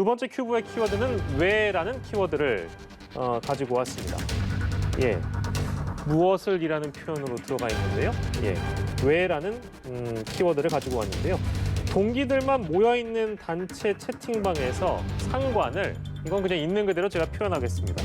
두 번째 큐브의 키워드는 왜라는 키워드를 가지고 왔습니다. 예, 무엇을이라는 표현으로 들어가 있는데요. 예, 왜라는 키워드를 가지고 왔는데요. 동기들만 모여있는 단체 채팅방에서 상관을, 이건 그냥 있는 그대로 제가 표현하겠습니다.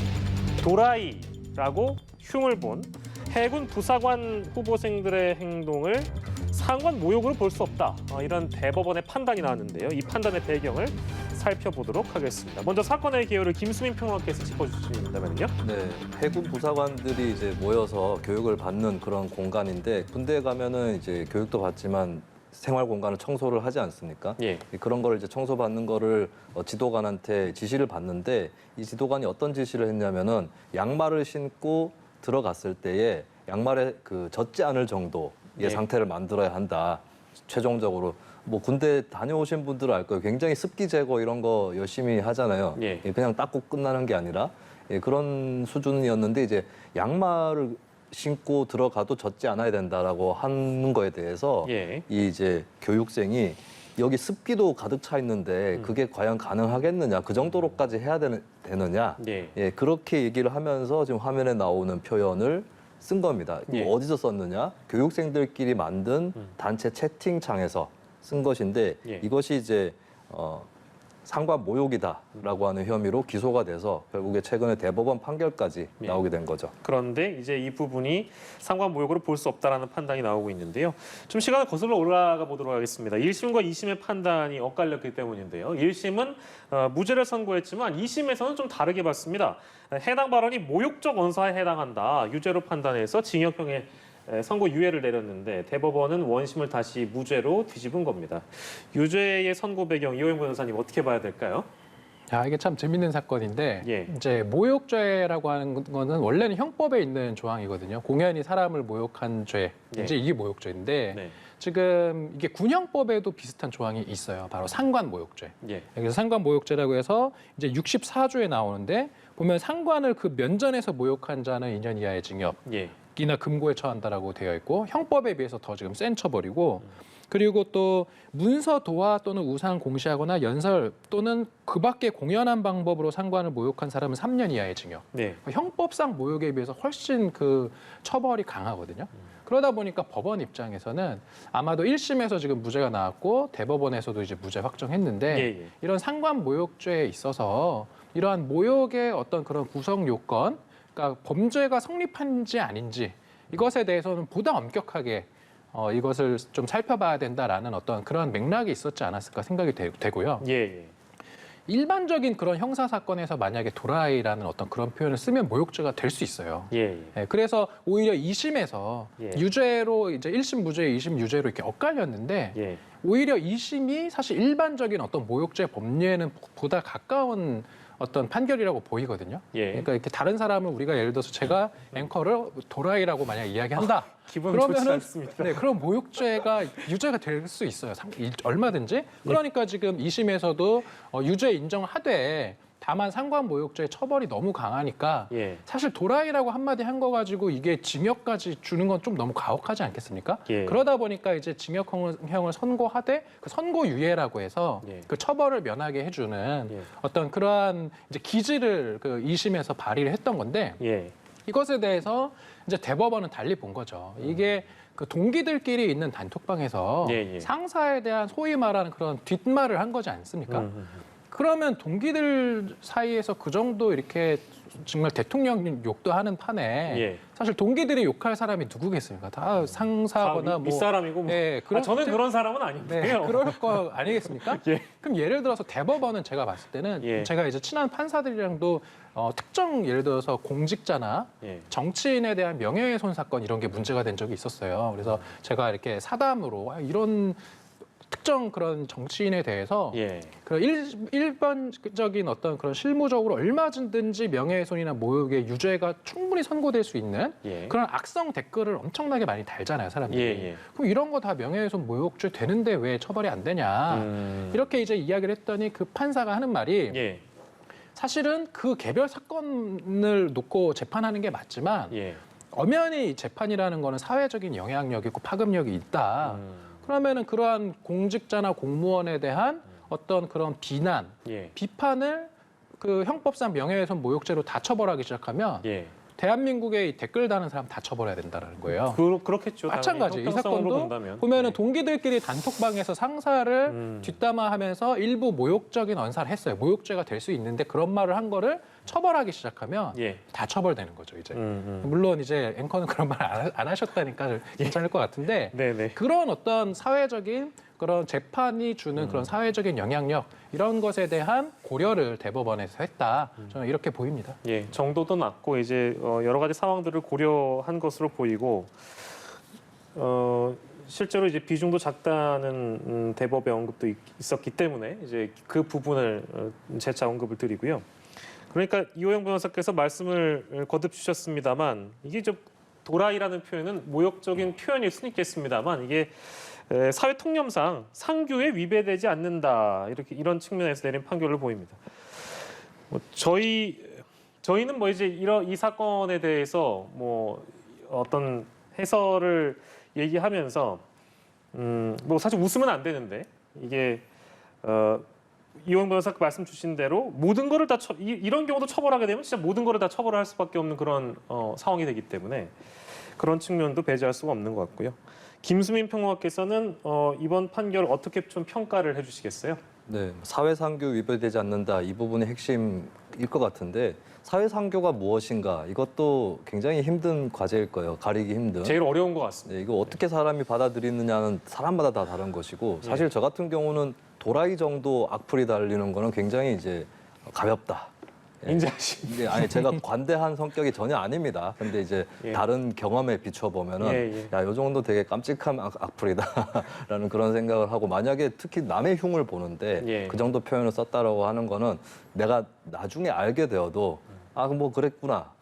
도라이라고 흉을 본 해군 부사관 후보생들의 행동을 상관 모욕으로 볼 수 없다. 이런 대법원의 판단이 나왔는데요. 이 판단의 배경을 살펴보도록 하겠습니다. 먼저 사건의 개요를 김수민 평론가께서 짚어주신다면요. 네, 해군 부사관들이 이제 모여서 교육을 받는 그런 공간인데, 군대에 가면은 이제 교육도 받지만 생활 공간을 청소를 하지 않습니까? 예. 그런 거를 이제 청소받는 거를 지도관한테 지시를 받는데, 이 지도관이 어떤 지시를 했냐면은 양말을 신고 들어갔을 때에 양말에 그 젖지 않을 정도의 예. 상태를 만들어야 한다. 최종적으로 뭐 군대 다녀오신 분들은 알 거예요. 굉장히 습기 제거 이런 거 열심히 하잖아요. 예. 그냥 닦고 끝나는 게 아니라 그런 수준이었는데, 이제 양말을 신고 들어가도 젖지 않아야 된다라고 하는 거에 대해서 예. 이 이제 교육생이 여기 습기도 가득 차 있는데 그게 과연 가능하겠느냐, 그 정도로까지 해야 되느냐, 예. 그렇게 얘기를 하면서 지금 화면에 나오는 표현을 쓴 겁니다. 예. 어디서 썼느냐? 교육생들끼리 만든 단체 채팅창에서 쓴 것인데, 예. 이것이 이제 상관 모욕이다라고 하는 혐의로 기소가 돼서 결국에 최근에 대법원 판결까지 예. 나오게 된 거죠. 그런데 이제 이 부분이 상관 모욕으로 볼 수 없다라는 판단이 나오고 있는데요. 좀 시간을 거슬러 올라가 보도록 하겠습니다. 1심과 2심의 판단이 엇갈렸기 때문인데요. 1심은 무죄를 선고했지만 2심에서는 좀 다르게 봤습니다. 해당 발언이 모욕적 언사에 해당한다. 유죄로 판단해서 징역형의 선고 유예를 내렸는데, 대법원은 원심을 다시 무죄로 뒤집은 겁니다. 유죄의 선고 배경, 이호영 변호사님 어떻게 봐야 될까요? 이게 참 재밌는 사건인데, 예. 이제 모욕죄라고 하는 거는 원래는 형법에 있는 조항이거든요. 공연히 사람을 모욕한 죄, 예. 이제 이게 모욕죄인데, 네. 지금 이게 군형법에도 비슷한 조항이 있어요. 바로 상관 모욕죄. 예. 여기서 상관 모욕죄라고 해서 이제 64조에 나오는데, 보면 상관을 그 면전에서 모욕한 자는 2년 이하의 징역, 예. 이나 금고에 처한다라고 되어 있고, 형법에 비해서 더 지금 센 처벌이고, 그리고 또 문서 도화 또는 우상 공시하거나 연설 또는 그 밖에 공연한 방법으로 상관을 모욕한 사람은 3년 이하의 징역. 네. 형법상 모욕에 비해서 훨씬 그 처벌이 강하거든요. 그러다 보니까 법원 입장에서는 아마도 1심에서 지금 무죄가 나왔고 대법원에서도 이제 무죄 확정했는데, 예. 이런 상관 모욕죄에 있어서 이러한 모욕의 어떤 그런 구성 요건, 그러니까 범죄가 성립한지 아닌지 이것에 대해서는 보다 엄격하게 이것을 좀 살펴봐야 된다라는 어떤 그런 맥락이 있었지 않았을까 생각이 되고요. 예. 일반적인 그런 형사 사건에서 만약에 도라이라는 어떤 그런 표현을 쓰면 모욕죄가 될 수 있어요. 예. 그래서 오히려 2심에서 예. 유죄로 이제 1심 무죄, 2심 유죄로 이렇게 엇갈렸는데, 예. 오히려 2심이 사실 일반적인 어떤 모욕죄 법리에는 보다 가까운 어떤 판결이라고 보이거든요. 예. 그러니까 이렇게 다른 사람을 우리가 예를 들어서 제가 앵커를 도라이라고 만약 이야기한다. 기분 좋지 그러면은 않습니다. 네, 그럼 모욕죄가 유죄가 될 수 있어요. 얼마든지. 그러니까 지금 2심에서도 유죄 인정하되, 다만 상관 모욕죄의 처벌이 너무 강하니까 예. 사실 도라이라고 한마디 한 거 가지고 이게 징역까지 주는 건 좀 너무 가혹하지 않겠습니까? 예. 그러다 보니까 이제 징역형을 선고하되, 그 선고유예라고 해서 예. 그 처벌을 면하게 해주는 예. 어떤 그러한 이제 기지를 그 2심에서 발의를 했던 건데, 예. 이것에 대해서 이제 대법원은 달리 본 거죠. 이게 그 동기들끼리 있는 단톡방에서 예. 상사에 대한 소위 말하는 그런 뒷말을 한 거지 않습니까? 그러면 동기들 사이에서 그 정도 이렇게 정말 대통령 욕도 하는 판에 예. 사실 동기들이 욕할 사람이 누구겠습니까? 다 상사거나 다 윗사람이고 뭐. 예, 저는 그런 사람은 아닌데요. 네, 그럴 거 아니겠습니까? 예. 그럼 예를 들어서 대법원은 제가 봤을 때는 예. 제가 이제 친한 판사들이랑도 특정 예를 들어서 공직자나 예. 정치인에 대한 명예훼손 사건 이런 게 문제가 된 적이 있었어요. 그래서 제가 이렇게 사담으로 이런 특정 그런 정치인에 대해서 예. 그런 일반적인 어떤 그런 실무적으로 얼마든지 명예훼손이나 모욕의 유죄가 충분히 선고될 수 있는 예. 그런 악성 댓글을 엄청나게 많이 달잖아요, 사람들이. 예. 그럼 이런 거 다 명예훼손 모욕죄 되는데 왜 처벌이 안 되냐. 이렇게 이제 이야기를 했더니 그 판사가 하는 말이 예. 사실은 그 개별 사건을 놓고 재판하는 게 맞지만 예. 엄연히 재판이라는 거는 사회적인 영향력이 있고 파급력이 있다. 그러면은 그러한 공직자나 공무원에 대한 어떤 그런 비난, 예. 비판을 그 형법상 명예훼손 모욕죄로 다 처벌하기 시작하면 예. 대한민국에 이 댓글 다는 사람 다 처벌해야 된다는 거예요. 그렇겠죠. 마찬가지. 이 형평성으로 사건도 본다면. 보면은 네. 동기들끼리 단톡방에서 상사를 뒷담화하면서 일부 모욕적인 언사를 했어요. 모욕죄가 될 수 있는데 그런 말을 한 거를 처벌하기 시작하면 예. 다 처벌되는 거죠, 이제. 물론 이제 앵커는 그런 말 안 하셨다니까 괜찮을 것 같은데 네네. 그런 어떤 사회적인 그런 재판이 주는 그런 사회적인 영향력 이런 것에 대한 고려를 대법원에서 했다. 저는 이렇게 보입니다. 예, 정도도 낮고 이제 여러 가지 상황들을 고려한 것으로 보이고 실제로 이제 비중도 작다는 대법의 언급도 있었기 때문에 이제 그 부분을 재차 언급을 드리고요. 그러니까 이호영 변호사께서 말씀을 거듭 주셨습니다만 이게 좀 도라이라는 표현은 모욕적인 표현일 수는 있겠습니다만 이게 사회 통념상 상규에 위배되지 않는다 이런 측면에서 내린 판결을 보입니다. 저희는 뭐 이제 이 사건에 대해서 뭐 어떤 해설을 얘기하면서 뭐 사실 웃으면 안 되는데 이게 이호영 변호사가 말씀 주신 대로 모든 거를 다 이런 경우도 처벌하게 되면 진짜 모든 거를 다 처벌할 수밖에 없는 그런 상황이 되기 때문에 그런 측면도 배제할 수가 없는 것 같고요. 김수민 평론가께서는 이번 판결을 어떻게 좀 평가를 해주시겠어요? 네, 사회상규 위배되지 않는다 이 부분이 핵심일 것 같은데 사회상규가 무엇인가 이것도 굉장히 힘든 과제일 거예요. 가리기 힘든. 제일 어려운 것 같습니다. 네, 이거 어떻게 사람이 받아들이느냐는 사람마다 다 다른 것이고 사실 저 같은 경우는 도라이 정도 악플이 달리는 거는 굉장히 이제 가볍다. 예. 인정하십니다. 네, 아니 제가 관대한 성격이 전혀 아닙니다. 근데 이제 예. 다른 경험에 비춰 보면은 예. 야, 요 정도 되게 깜찍한 악플이다라는 그런 생각을 하고 만약에 특히 남의 흉을 보는데 예. 그 정도 표현을 썼다라고 하는 거는 내가 나중에 알게 되어도 아, 뭐 그랬구나.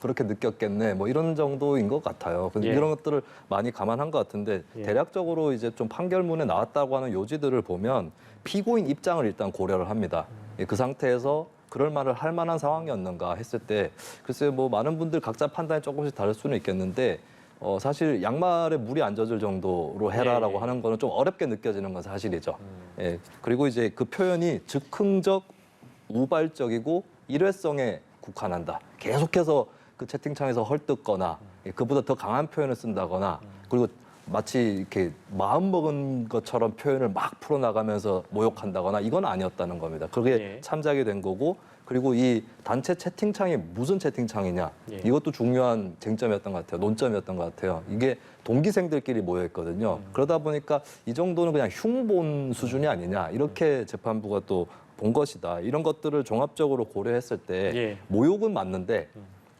그렇게 느꼈겠네. 뭐 이런 정도인 것 같아요. 예. 이런 것들을 많이 감안한 것 같은데 예. 대략적으로 이제 좀 판결문에 나왔다고 하는 요지들을 보면 피고인 입장을 일단 고려를 합니다. 그 상태에서 그럴 말을 할 만한 상황이었는가 했을 때 글쎄요, 뭐 많은 분들 각자 판단이 조금씩 다를 수는 있겠는데 사실 양말에 물이 안 젖을 정도로 해라라고 예. 하는 거는 좀 어렵게 느껴지는 건 사실이죠. 예. 그리고 이제 그 표현이 즉흥적, 우발적이고 일회성에 국한한다. 계속해서 그 채팅창에서 헐뜯거나 그보다 더 강한 표현을 쓴다거나 그리고 마치 이렇게 마음 먹은 것처럼 표현을 막 풀어나가면서 모욕한다거나 이건 아니었다는 겁니다. 그게 예. 참작이 된 거고 그리고 이 단체 채팅창이 무슨 채팅창이냐 예. 이것도 중요한 쟁점이었던 것 같아요. 논점이었던 것 같아요. 이게 동기생들끼리 모여 있거든요. 그러다 보니까 이 정도는 그냥 흉본 수준이 아니냐 이렇게 재판부가 또 본 것이다. 이런 것들을 종합적으로 고려했을 때 예. 모욕은 맞는데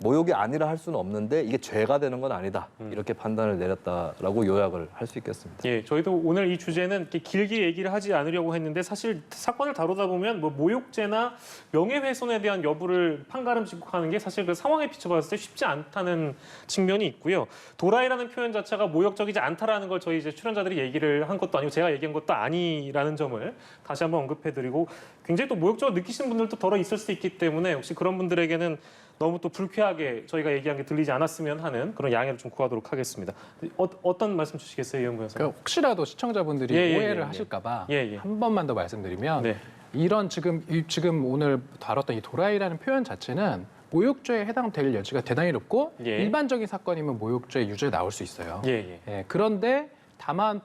모욕이 아니라 할 수는 없는데 이게 죄가 되는 건 아니다. 이렇게 판단을 내렸다라고 요약을 할 수 있겠습니다. 예, 저희도 오늘 이 주제는 이렇게 길게 얘기를 하지 않으려고 했는데 사실 사건을 다루다 보면 뭐 모욕죄나 명예훼손에 대한 여부를 판가름짓고 게 사실 그 상황에 비춰봤을 때 쉽지 않다는 측면이 있고요. 도라이라는 표현 자체가 모욕적이지 않다라는 걸 저희 이제 출연자들이 얘기를 한 것도 아니고 제가 얘기한 것도 아니라는 점을 다시 한번 언급해드리고 굉장히 또 모욕적으로 느끼시는 분들도 더러 있을 수 있기 때문에 혹시 그런 분들에게는 너무 또 불쾌하게 저희가 얘기한 게 들리지 않았으면 하는 그런 양해를 좀 구하도록 하겠습니다. 어떤 말씀 주시겠어요, 이영 변호사? 그러니까 혹시라도 시청자분들이 오해를 하실까봐 한 번만 더 말씀드리면 네. 이런 지금 오늘 다뤘던 이 도라이라는 표현 자체는 모욕죄에 해당될 여지가 대단히 높고 예. 일반적인 사건이면 모욕죄 유죄 나올 수 있어요. 예. 그런데 다만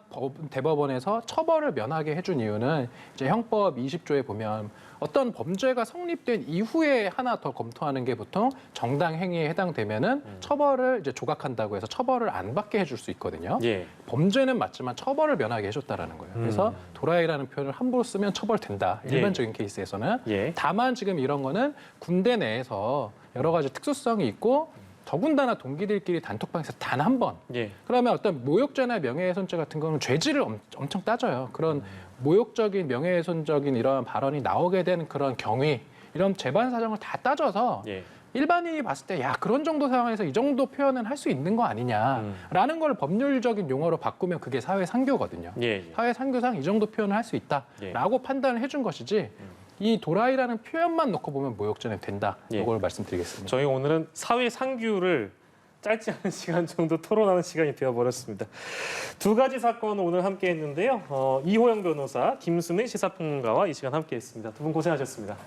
대법원에서 처벌을 면하게 해준 이유는 이제 형법 20조에 보면 어떤 범죄가 성립된 이후에 하나 더 검토하는 게 보통 정당 행위에 해당되면은 처벌을 이제 조각한다고 해서 처벌을 안 받게 해줄 수 있거든요. 예. 범죄는 맞지만 처벌을 면하게 해줬다라는 거예요. 그래서 도라이라는 표현을 함부로 쓰면 처벌된다. 일반적인 케이스에서는. 예. 다만 지금 이런 거는 군대 내에서 여러 가지 특수성이 있고 더군다나 동기들끼리 단톡방에서 단 한 번. 예. 그러면 어떤 모욕죄나 명예훼손죄 같은 거는 죄질을 엄청 따져요. 그런 모욕적인 명예훼손적인 이런 발언이 나오게 된 그런 경위, 이런 재반 사정을 다 따져서 예. 일반인이 봤을 때 야 그런 정도 상황에서 이 정도 표현은 할 수 있는 거 아니냐라는 걸 법률적인 용어로 바꾸면 그게 사회 상규거든요. 예. 사회 상규상 이 정도 표현을 할 수 있다라고 판단을 해준 것이지 이 도라이라는 표현만 놓고 보면 모욕죄는 된다. 예. 이걸 말씀드리겠습니다. 저희 오늘은 사회 상규를 짧지 않은 시간 정도 토론하는 시간이 되어버렸습니다. 두 가지 사건 오늘 함께했는데요. 이호영 변호사, 김수민 시사평론가와 이 시간 함께했습니다. 두 분 고생하셨습니다.